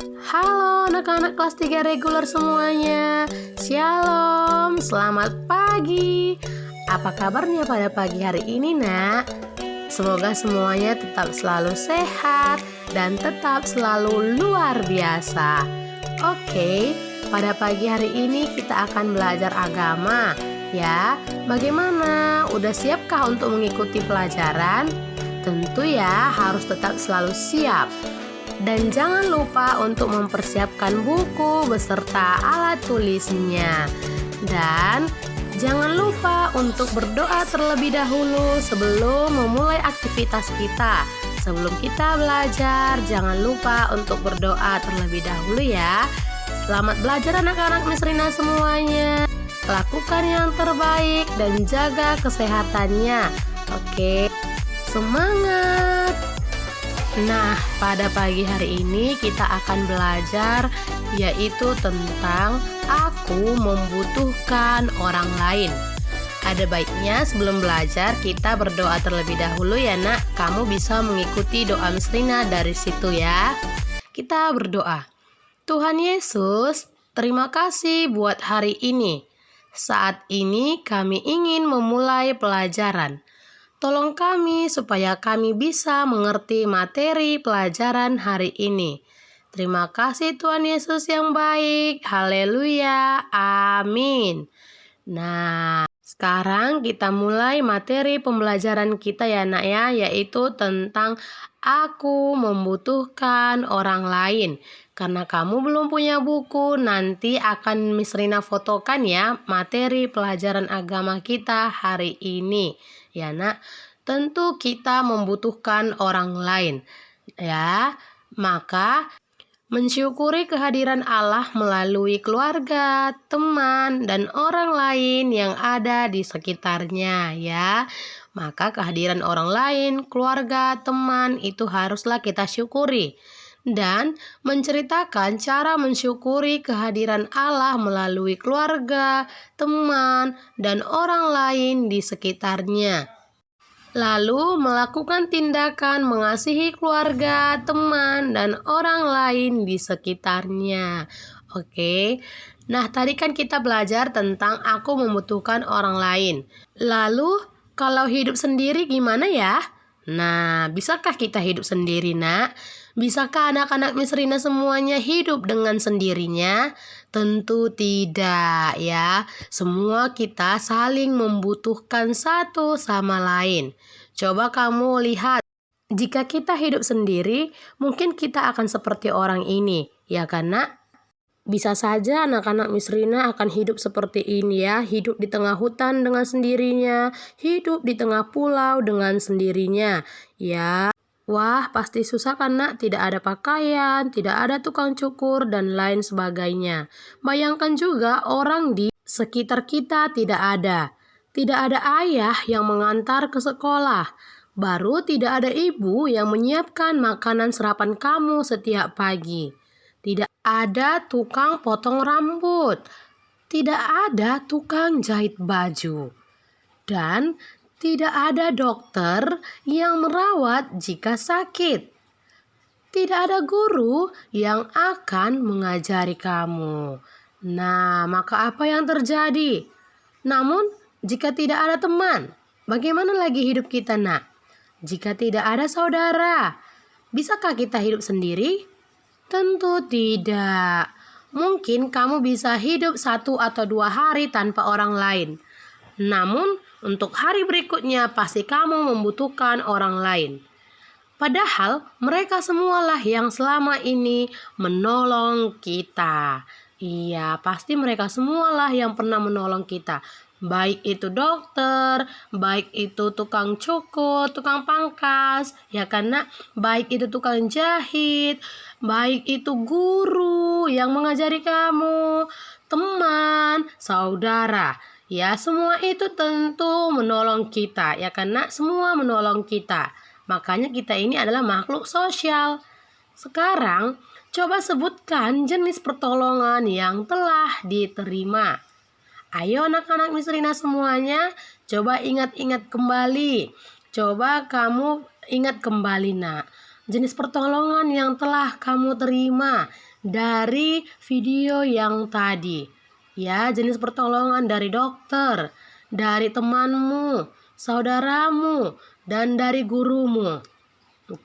Halo anak-anak kelas 3 reguler semuanya. Shalom, selamat pagi. Apa kabarnya pada pagi hari ini, Nak? Semoga semuanya tetap selalu sehat dan tetap selalu luar biasa. Oke, pada pagi hari ini kita akan belajar agama. Ya, bagaimana? Udah siapkah untuk mengikuti pelajaran? Tentu ya, harus tetap selalu siap. Dan jangan lupa untuk mempersiapkan buku beserta alat tulisnya. Dan jangan lupa untuk berdoa terlebih dahulu sebelum memulai aktivitas kita. Sebelum kita belajar, jangan lupa untuk berdoa terlebih dahulu ya. Selamat belajar anak-anak Miss Rina semuanya. Lakukan yang terbaik dan jaga kesehatannya. Oke, semangat! Nah, pada pagi hari ini kita akan belajar yaitu tentang aku membutuhkan orang lain. Ada baiknya sebelum belajar kita berdoa terlebih dahulu ya, Nak. Kamu bisa mengikuti doa Miss Rina dari situ ya. Kita berdoa. Tuhan Yesus, terima kasih buat hari ini. Saat ini kami ingin memulai pelajaran. Tolong kami supaya kami bisa mengerti materi pelajaran hari ini. Terima kasih Tuhan Yesus yang baik. Haleluya. Amin. Nah, sekarang kita mulai materi pembelajaran kita ya, Nak ya, yaitu tentang aku membutuhkan orang lain. Karena kamu belum punya buku, nanti akan Miss Rina fotokan ya materi pelajaran agama kita hari ini. Ya, Nak, tentu kita membutuhkan orang lain. Ya, maka mensyukuri kehadiran Allah melalui keluarga, teman, dan orang lain yang ada di sekitarnya ya. Maka kehadiran orang lain, keluarga, teman itu haruslah kita syukuri. Dan menceritakan cara mensyukuri kehadiran Allah melalui keluarga, teman, dan orang lain di sekitarnya. Lalu melakukan tindakan mengasihi keluarga, teman, dan orang lain di sekitarnya. Oke. Nah, tadi kan kita belajar tentang aku membutuhkan orang lain. Lalu, kalau hidup sendiri gimana ya? Nah, bisakah kita hidup sendiri, Nak? Bisakah anak-anak Miss Rina semuanya hidup dengan sendirinya? Tentu tidak ya. Semua kita saling membutuhkan satu sama lain. Coba kamu lihat, jika kita hidup sendiri, mungkin kita akan seperti orang ini, ya kan, Nak? Bisa saja anak-anak Miss Rina akan hidup seperti ini ya, hidup di tengah hutan dengan sendirinya, hidup di tengah pulau dengan sendirinya. Ya, wah pasti susah kan, Nak? Tidak ada pakaian, tidak ada tukang cukur, dan lain sebagainya. Bayangkan juga orang di sekitar kita tidak ada. Tidak ada ayah yang mengantar ke sekolah. Baru tidak ada ibu yang menyiapkan makanan sarapan kamu setiap pagi. Tidak ada tukang potong rambut. Tidak ada tukang jahit baju. Dan tidak ada dokter yang merawat jika sakit. Tidak ada guru yang akan mengajari kamu. Nah, maka apa yang terjadi? Namun, jika tidak ada teman, bagaimana lagi hidup kita, Nak? Jika tidak ada saudara, bisakah kita hidup sendiri? Tentu tidak. Mungkin kamu bisa hidup 1 atau 2 hari tanpa orang lain. Namun, untuk hari berikutnya pasti kamu membutuhkan orang lain. Padahal mereka semualah yang selama ini menolong kita. Iya, pasti mereka semualah yang pernah menolong kita. Baik itu dokter, baik itu tukang cukur, tukang pangkas, ya karena baik itu tukang jahit, baik itu guru yang mengajari kamu, teman, saudara. Ya, semua itu tentu menolong kita, ya karena semua menolong kita. Makanya kita ini adalah makhluk sosial. Sekarang, coba sebutkan jenis pertolongan yang telah diterima. Ayo anak-anak Miss Rina semuanya, coba ingat-ingat kembali. Coba kamu ingat kembali, Nak. Jenis pertolongan yang telah kamu terima dari video yang tadi. Ya, jenis pertolongan dari dokter, dari temanmu, saudaramu, dan dari gurumu.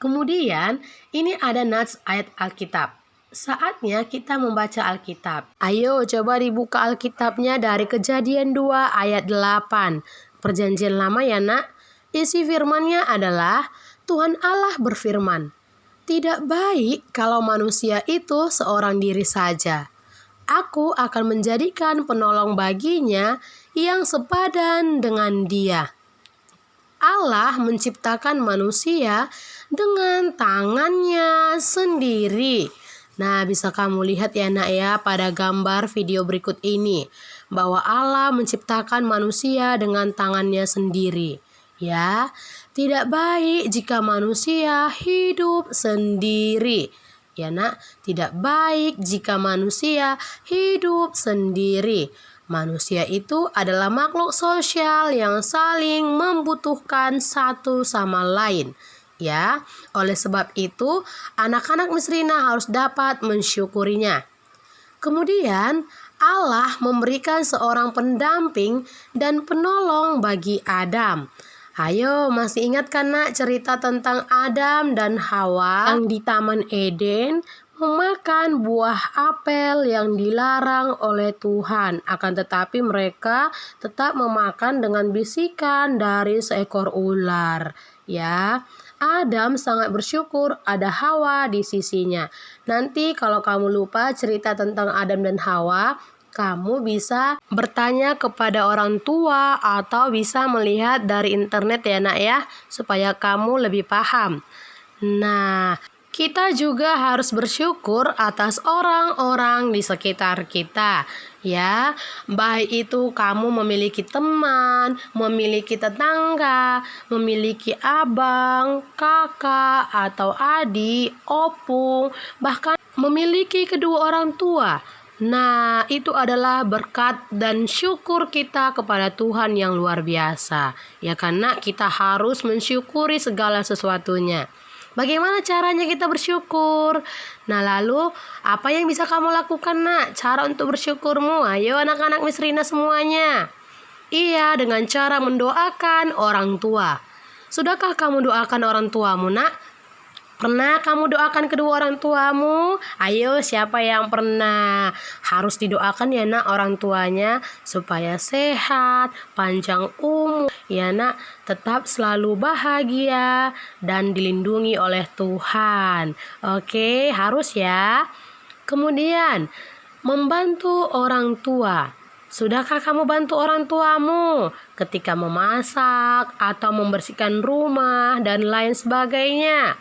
Kemudian, ini ada nats ayat Alkitab. Saatnya kita membaca Alkitab. Ayo coba dibuka Alkitabnya dari Kejadian 2 ayat 8. Perjanjian lama ya nak. Isi firmannya adalah Tuhan Allah berfirman, "Tidak baik kalau manusia itu seorang diri saja. Aku akan menjadikan penolong baginya yang sepadan dengan dia." Allah menciptakan manusia dengan tangannya sendiri. Nah, bisa kamu lihat ya nak ya pada gambar video berikut ini bahwa Allah menciptakan manusia dengan tangannya sendiri. Ya, tidak baik jika manusia hidup sendiri. Ya nak, tidak baik jika manusia hidup sendiri. Manusia itu adalah makhluk sosial yang saling membutuhkan satu sama lain. Ya, oleh sebab itu anak-anak Misrina harus dapat mensyukurinya. Kemudian Allah memberikan seorang pendamping dan penolong bagi Adam. Ayo, masih ingat kan nak cerita tentang Adam dan Hawa yang di Taman Eden memakan buah apel yang dilarang oleh Tuhan, akan tetapi mereka tetap memakan dengan bisikan dari seekor ular. Ya, Adam sangat bersyukur ada Hawa di sisinya. Nanti kalau kamu lupa cerita tentang Adam dan Hawa, kamu bisa bertanya kepada orang tua atau bisa melihat dari internet ya nak ya, supaya kamu lebih paham. Nah, kita juga harus bersyukur atas orang-orang di sekitar kita. Ya, baik itu kamu memiliki teman, memiliki tetangga, memiliki abang, kakak, atau adik, opung, bahkan memiliki kedua orang tua. Nah, itu adalah berkat dan syukur kita kepada Tuhan yang luar biasa. Ya, karena kita harus mensyukuri segala sesuatunya. Bagaimana caranya kita bersyukur? Nah, lalu apa yang bisa kamu lakukan nak? Cara untuk bersyukurmu? Ayo anak-anak Misrina semuanya. Iya, dengan cara mendoakan orang tua. Sudahkah kamu doakan orang tuamu nak? Pernah kamu doakan kedua orang tuamu? Ayo, siapa yang pernah? Harus didoakan ya nak orang tuanya supaya sehat, panjang umur. Ya nak, tetap selalu bahagia dan dilindungi oleh Tuhan. Oke, harus ya. Kemudian, membantu orang tua. Sudahkah kamu bantu orang tuamu ketika memasak atau membersihkan rumah dan lain sebagainya?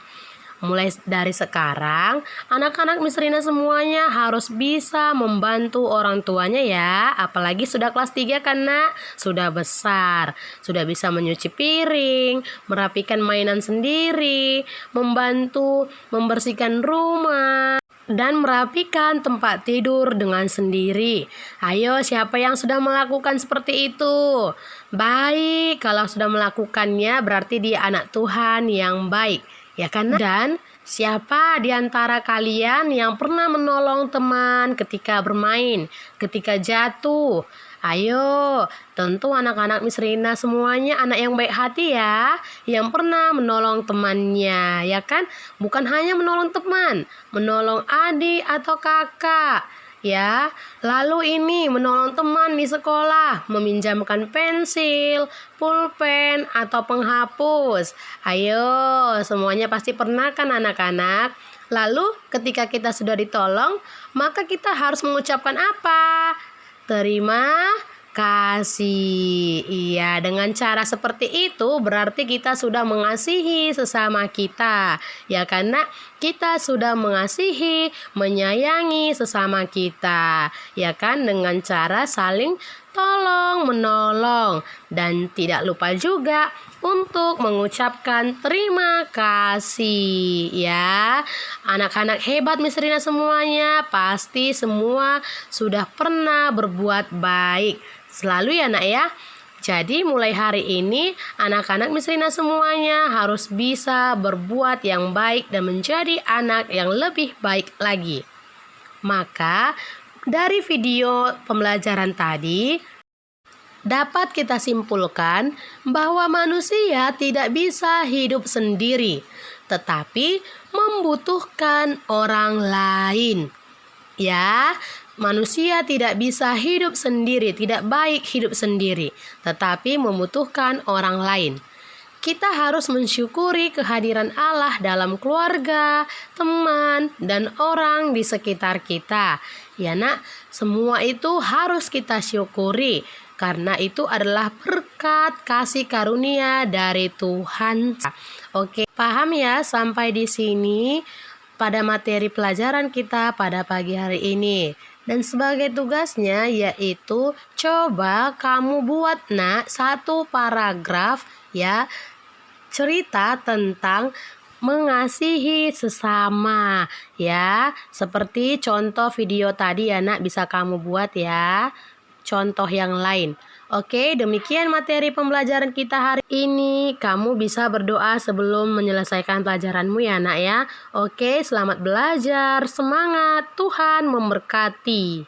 Mulai dari sekarang, anak-anak Misrina semuanya harus bisa membantu orang tuanya ya. Apalagi sudah kelas 3 kan nak? Sudah besar, sudah bisa menyuci piring, merapikan mainan sendiri, membantu membersihkan rumah, dan merapikan tempat tidur dengan sendiri. Ayo, siapa yang sudah melakukan seperti itu? Baik, kalau sudah melakukannya berarti dia anak Tuhan yang baik. Ya kan? Dan siapa di antara kalian yang pernah menolong teman ketika bermain, ketika jatuh? Ayo, tentu anak-anak Misrina semuanya anak yang baik hati ya, yang pernah menolong temannya, ya kan? Bukan hanya menolong teman, menolong adik atau kakak. Ya, lalu ini menolong teman di sekolah, meminjamkan pensil, pulpen, atau penghapus. Ayo, semuanya pasti pernah kan anak-anak? Lalu ketika kita sudah ditolong, maka kita harus mengucapkan apa? Terima kasih. Iya, dengan cara seperti itu berarti kita sudah mengasihi sesama kita. Ya, karena kita sudah mengasihi, menyayangi sesama kita. Ya kan, dengan cara saling tolong menolong. Dan tidak lupa juga untuk mengucapkan terima kasih ya. Anak-anak hebat Misrina semuanya, pasti semua sudah pernah berbuat baik. Selalu ya nak ya. Jadi mulai hari ini anak-anak Misrina semuanya harus bisa berbuat yang baik dan menjadi anak yang lebih baik lagi. Maka dari video pembelajaran tadi dapat kita simpulkan bahwa manusia tidak bisa hidup sendiri, tetapi membutuhkan orang lain. Ya, manusia tidak bisa hidup sendiri, tidak baik hidup sendiri, tetapi membutuhkan orang lain. Kita harus mensyukuri kehadiran Allah dalam keluarga, teman, dan orang di sekitar kita. Ya nak, semua itu harus kita syukuri karena itu adalah berkat kasih karunia dari Tuhan. Oke, paham ya sampai di sini pada materi pelajaran kita pada pagi hari ini. Dan sebagai tugasnya yaitu coba kamu buat nak satu paragraf ya, cerita tentang mengasihi sesama ya. Seperti contoh video tadi ya nak, bisa kamu buat ya contoh yang lain. Oke, demikian materi pembelajaran kita hari ini. Kamu bisa berdoa sebelum menyelesaikan pelajaranmu ya nak ya. Oke, selamat belajar, semangat, Tuhan memberkati.